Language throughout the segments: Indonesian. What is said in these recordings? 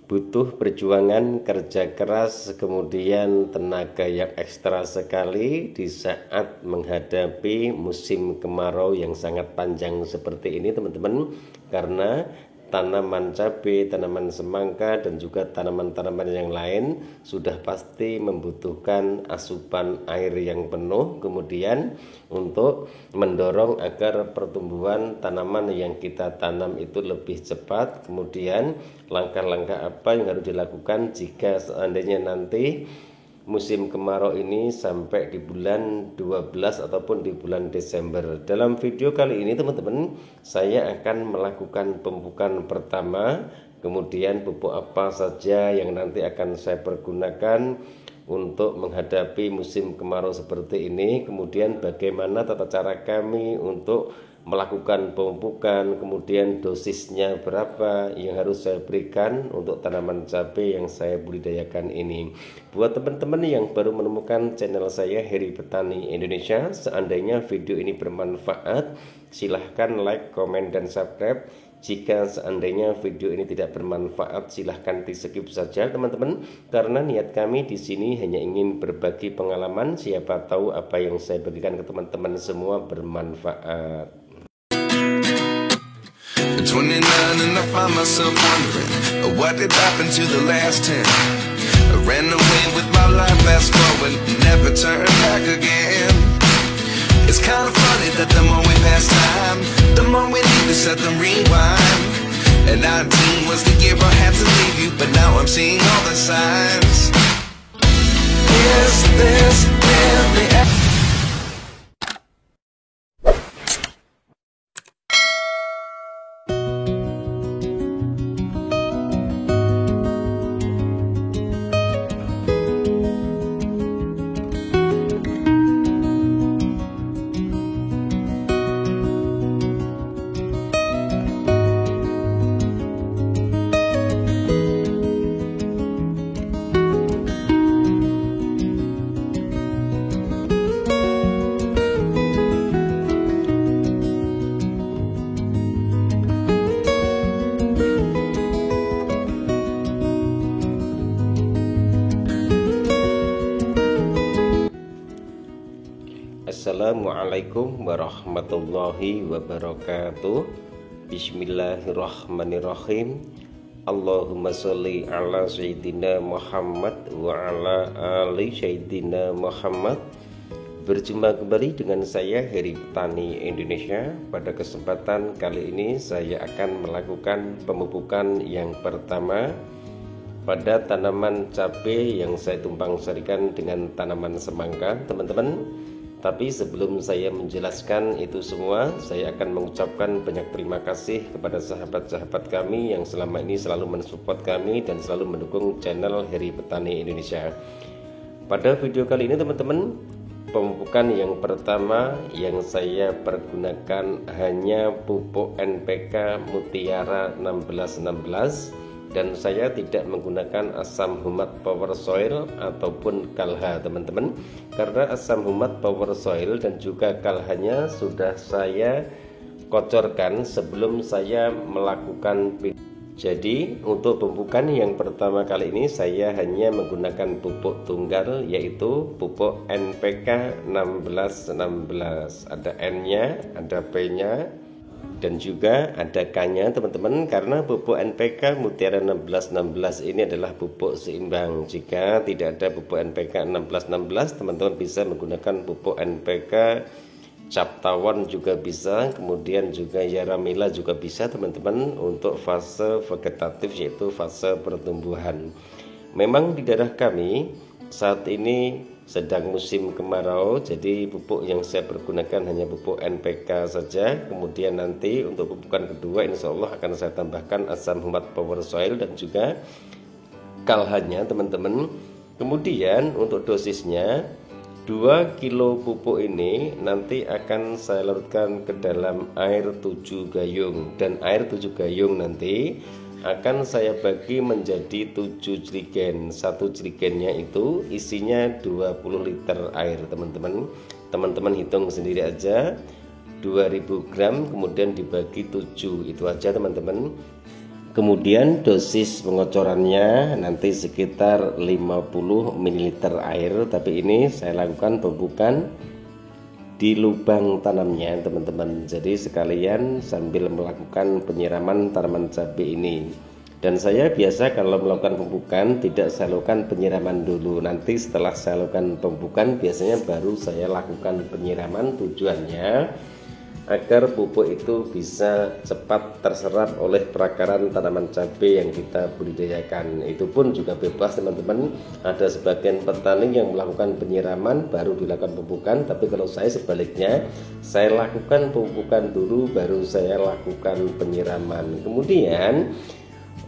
butuh perjuangan, kerja keras, kemudian tenaga yang ekstra sekali di saat menghadapi musim kemarau yang sangat panjang seperti ini teman-teman. Karena tanaman cabai, tanaman semangka, dan juga tanaman-tanaman yang lain sudah pasti membutuhkan asupan air yang penuh, kemudian untuk mendorong agar pertumbuhan tanaman yang kita tanam itu lebih cepat. Kemudian langkah-langkah apa yang harus dilakukan jika seandainya nanti musim kemarau ini sampai di bulan 12 ataupun di bulan Desember. Dalam video kali ini teman-teman, saya akan melakukan pemupukan pertama, kemudian pupuk apa saja yang nanti akan saya pergunakan untuk menghadapi musim kemarau seperti ini, kemudian bagaimana tata cara kami untuk melakukan pemupukan, kemudian dosisnya berapa yang harus saya berikan untuk tanaman cabai yang saya budidayakan ini. Buat teman-teman yang baru menemukan channel saya Heri Petani Indonesia, seandainya video ini bermanfaat, silahkan like, komen, dan subscribe. Jika seandainya video ini tidak bermanfaat, silahkan di skip saja teman-teman, karena niat kami di sini hanya ingin berbagi pengalaman. Siapa tahu apa yang saya bagikan ke teman-teman semua bermanfaat. 29 and I find myself wondering what did happen to the last 10. I ran away with my life, fast forward, never turn back again. It's kind of funny that the more we pass time, the more we need to set them rewind. And 19 was the year I had to leave you, but now I'm seeing all the signs. Is this really Assalamualaikum warahmatullahi wabarakatuh. Bismillahirrahmanirrahim. Allahumma sholli ala sayyidina Muhammad wa ala ali sayyidina Muhammad. Berjumpa kembali dengan saya Heri Petani Indonesia. Pada kesempatan kali ini saya akan melakukan pemupukan yang pertama pada tanaman cabai yang saya tumpang sarikan dengan tanaman semangka teman-teman. Tapi sebelum saya menjelaskan itu semua, saya akan mengucapkan banyak terima kasih kepada sahabat-sahabat kami yang selama ini selalu mensupport kami dan selalu mendukung channel Heri Petani Indonesia. Pada video kali ini teman-teman, pemupukan yang pertama yang saya pergunakan hanya pupuk NPK Mutiara 1616, dan saya tidak menggunakan asam humat power soil ataupun kalha teman-teman, karena asam humat power soil dan juga kalhanya sudah saya kocorkan sebelum saya melakukan. Jadi untuk pemupukan yang pertama kali ini saya hanya menggunakan pupuk tunggal, yaitu pupuk NPK 1616. Ada N-nya, ada P-nya, dan juga ada K-nya teman-teman, karena pupuk NPK Mutiara 1616 ini adalah pupuk seimbang. Jika tidak ada pupuk NPK 1616, teman-teman bisa menggunakan pupuk NPK Cap Tawon juga bisa, kemudian juga Yaramila juga bisa teman-teman untuk fase vegetatif, yaitu fase pertumbuhan. Memang di daerah kami saat ini sedang musim kemarau, jadi pupuk yang saya pergunakan hanya pupuk NPK saja. Kemudian nanti untuk pupukan kedua insya Allah akan saya tambahkan asam humat power soil dan juga kalhanya teman-teman. Kemudian untuk dosisnya 2 kilo pupuk ini nanti akan saya larutkan ke dalam air 7 gayung, dan air 7 gayung nanti akan saya bagi menjadi 7 jerigen. Satu jerigennya itu isinya 20 liter air teman-teman. Teman-teman hitung sendiri aja, 2000 gram kemudian dibagi 7, itu aja teman-teman. Kemudian dosis pengocorannya nanti sekitar 50 ml air, tapi ini saya lakukan pemupukan di lubang tanamnya teman-teman. Jadi sekalian sambil melakukan penyiraman tanaman cabai ini. Dan saya biasa kalau melakukan pemupukan tidak saya lakukan penyiraman dulu. Nanti setelah saya lakukan pemupukan biasanya baru saya lakukan penyiraman, tujuannya agar pupuk itu bisa cepat terserap oleh perakaran tanaman cabai yang kita budidayakan. Itu pun juga bebas teman-teman. Ada sebagian petani yang melakukan penyiraman baru dilakukan pemupukan, tapi kalau saya sebaliknya, saya lakukan pemupukan dulu baru saya lakukan penyiraman. Kemudian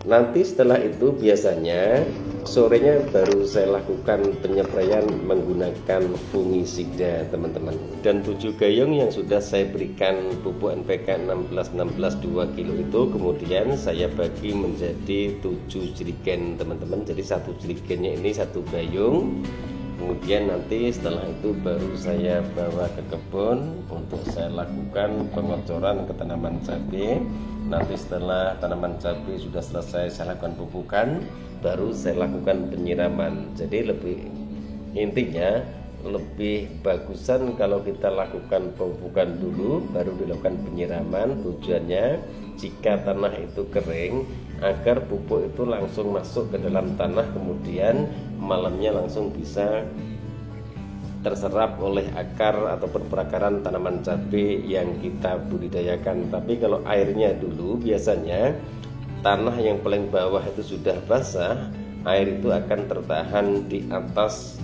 nanti setelah itu biasanya sorenya baru saya lakukan penyapraian menggunakan fungisida teman-teman. Dan 7 gayung yang sudah saya berikan pupuk NPK 16 2 kilo itu kemudian saya bagi menjadi 7 jerigen teman-teman. Jadi satu jerigennya ini 1 gayung. Kemudian nanti setelah itu baru saya bawa ke kebun untuk saya lakukan pengocoran ke tanaman cabai. Nanti setelah tanaman cabai sudah selesai saya lakukan pupukan, baru saya lakukan penyiraman. Jadi intinya lebih bagusan kalau kita lakukan pemupukan dulu baru dilakukan penyiraman. Tujuannya jika tanah itu kering agar pupuk itu langsung masuk ke dalam tanah, kemudian malamnya langsung bisa terserap oleh akar ataupun perakaran tanaman cabai yang kita budidayakan. Tapi kalau airnya dulu biasanya tanah yang paling bawah itu sudah basah, air itu akan tertahan di atas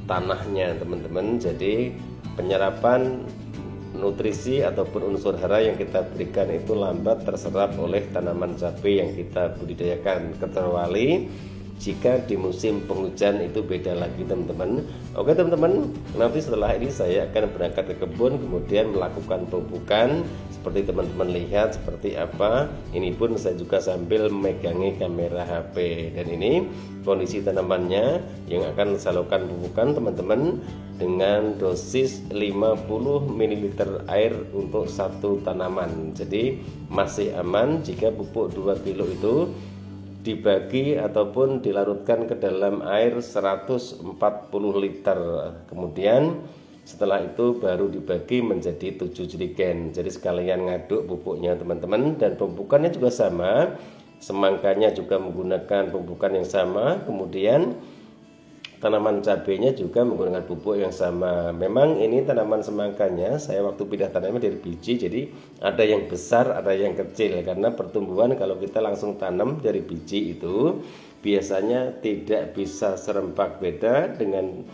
tanahnya teman-teman. Jadi penyerapan nutrisi ataupun unsur hara yang kita berikan itu lambat terserap oleh tanaman cabai yang kita budidayakan, kecuali jika di musim penghujan itu beda lagi teman-teman. Oke teman-teman, nanti setelah ini saya akan berangkat ke kebun kemudian melakukan pemupukan seperti teman-teman lihat seperti apa. Ini pun saya juga sambil memegangi kamera HP. Dan ini kondisi tanamannya yang akan saya lakukan pemupukan teman-teman dengan dosis 50 ml air untuk satu tanaman. Jadi masih aman jika pupuk 2 kilo itu dibagi ataupun dilarutkan ke dalam air 140 liter. Kemudian setelah itu baru dibagi menjadi 7 jerigen. Jadi sekalian ngaduk pupuknya teman-teman. Dan pemupukannya juga sama, semangkanya juga menggunakan pemupukan yang sama. Kemudian tanaman cabainya juga menggunakan pupuk yang sama. Memang ini tanaman semangkanya saya waktu pindah tanamnya dari biji, jadi ada yang besar ada yang kecil. Karena pertumbuhan kalau kita langsung tanam dari biji itu biasanya tidak bisa serempak, beda dengan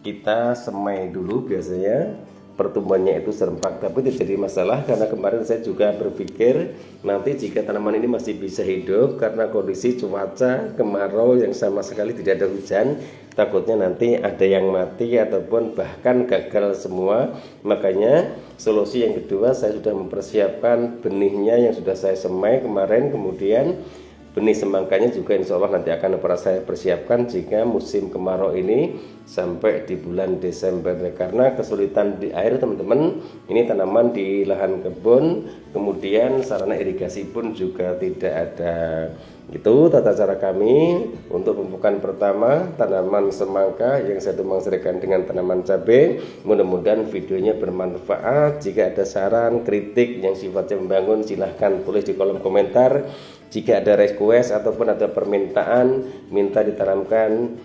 kita semai dulu biasanya pertumbuhannya itu serempak. Tapi tidak jadi masalah karena kemarin saya juga berpikir nanti jika tanaman ini masih bisa hidup karena kondisi cuaca kemarau yang sama sekali tidak ada hujan, takutnya nanti ada yang mati ataupun bahkan gagal semua. Makanya solusi yang kedua, saya sudah mempersiapkan benihnya yang sudah saya semai kemarin. Kemudian benih semangkanya juga insya Allah nanti akan saya persiapkan jika musim kemarau ini sampai di bulan Desember. Karena kesulitan di air teman-teman, ini tanaman di lahan kebun, kemudian sarana irigasi pun juga tidak ada. Itu tata cara kami untuk pemupukan pertama tanaman semangka yang saya tumbang serikan dengan tanaman cabai. Mudah-mudahan videonya bermanfaat. Jika ada saran, kritik yang sifatnya membangun, silahkan tulis di kolom komentar. Jika ada request ataupun ada permintaan minta ditanamkan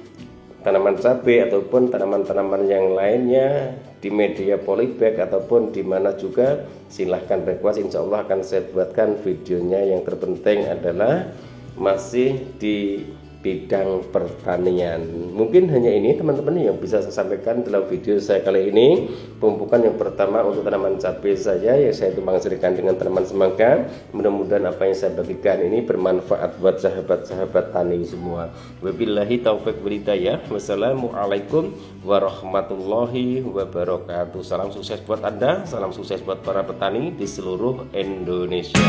tanaman cabai ataupun tanaman-tanaman yang lainnya di media polybag ataupun di mana juga, silahkan request. Insya Allah akan saya buatkan videonya. Yang terpenting adalah masih di bidang pertanian. Mungkin hanya ini teman-teman yang bisa saya sampaikan dalam video saya kali ini. Pemupukan yang pertama untuk tanaman cabai saya yang saya tumbang serikan dengan tanaman semangka. Mudah-mudahan apa yang saya bagikan ini bermanfaat buat sahabat-sahabat tani semua. Wabillahi taufiq wal hidayah. Wassalamualaikum warahmatullahi wabarakatuh. Salam sukses buat Anda, salam sukses buat para petani di seluruh Indonesia.